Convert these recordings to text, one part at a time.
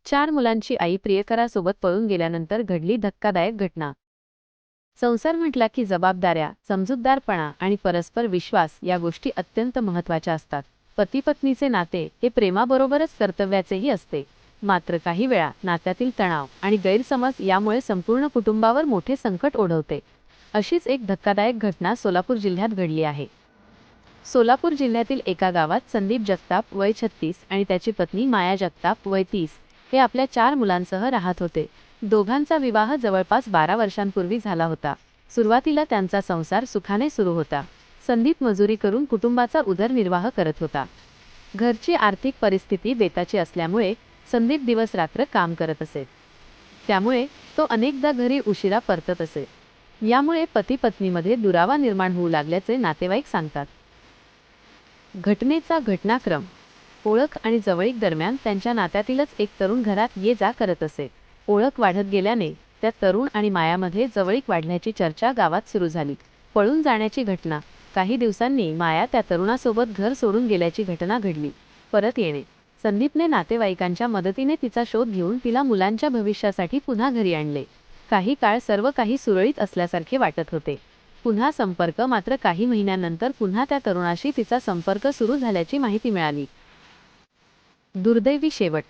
4 मुलांची आई प्रियकरासोबत पळून गेल्यानंतर घडली धक्कादायक घटना। संसार म्हटला की जबाबदाऱ्या, समजूतदारपणा आणि परस्पर विश्वास या गोष्टी अत्यंत महत्त्वाच्या असतात। पती-पत्नीचे नाते हे प्रेमाबरोबरच कर्तव्याचेही असते। मात्र काही वेळा नात्यातील तणाव आणि गैरसमज यामुळे संपूर्ण कुटुंबावर मोठे संकट ओढवते। अशीच एक धक्कादायक घटना सोलापूर जिल्ह्यात घडली आहे। सोलापूर जिल्ह्यातील एका गावात संदीप जगताप वय 36 आणि त्याची पत्नी माया जगताप वय 30 हे आपल्या 4 मुलांसह राहत होते। दोघांचा विवाह जवळपास 12 वर्षांपूर्वी झाला होता। सुरुवातीला त्यांचा संसार सुखाने सुरू होता। संदीप मजुरी करून कुटुंबाचा उदरनिर्वाह करत होता। घरची आर्थिक परिस्थिती बेताची असल्यामुळे संदीप दिवस रात्र काम करत असे। त्यामुळे तो अनेकदा घरी उशिरा परतत असे। यामुळे पती-पत्नीमध्ये दुरावा निर्माण होऊ लागल्याचे नातेवाईक सांगतात। घटनेचा घटनाक्रम: ओळख आणि जवळीक दरम्यान त्यांच्या नात्यातीलच एक तरुण घरात ये-जा करत असे। ओळख वाढत गेल्याने त्या तरुण आणि मायामध्ये जवळीक वाढल्याची चर्चा गावात सुरू झाली। पळून जाण्याची घटना: काही दिवसांनी माया त्या तरुणासोबत घर सोडून गेल्याची घटना घडली। परत येणे: संदीपने नातेवाईकांच्या मदतीने तिचा शोध घेऊन तिला मुलांच्या भविष्यासाठी पुन्हा घरी आणले। काही काळ सर्व काही सुरळीत असल्यासारखे वाटत होते। पुन्हा संपर्क: मात्र काही महिन्यांनंतर पुन्हा त्या तरुणाशी तिचा संपर्क सुरू झाल्याची माहिती मिळाली। दुर्दैवी शेवट: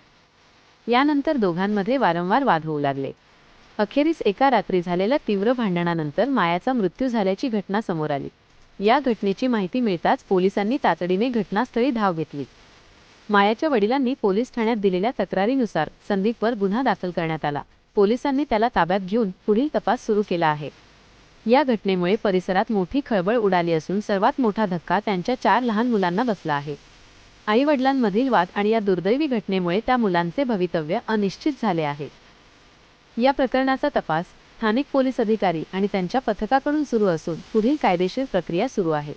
यानंतर दोघांमध्ये वारंवार वाद होऊ लागले। अखेरीस एका रात्री झालेल्या तीव्र भांडणानंतर मायाचा मृत्यू झाल्याची घटना समोर आली। या घटनेची माहिती मिळताच पोलिसांनी तातडीने घटनास्थळी धाव घेतली। मायाच्या वडिलांनी पोलीस ठाण्यात दिलेल्या तक्रारीनुसार संदीपवर गुन्हा दाखल करण्यात आला। पोलिसांनी त्याला ताब्यात घेऊन पुढील तपास सुरू केला आहे। या घटनेमुळे परिसरात मोठी खळबळ उडाली असून सर्वात मोठा धक्का त्यांच्या 4 लहान मुलांना बसला आहे। आई-वडिलांमधील वाद आणि या दुर्दैवी घटनेमुळे त्या मुलांचे भवितव्य अनिश्चित झाले आहे। या प्रकरणाचा तपास स्थानिक पोलीस अधिकारी आणि त्यांच्या पथकाकडून सुरू असून पुढील कायदेशीर प्रक्रिया सुरू आहे।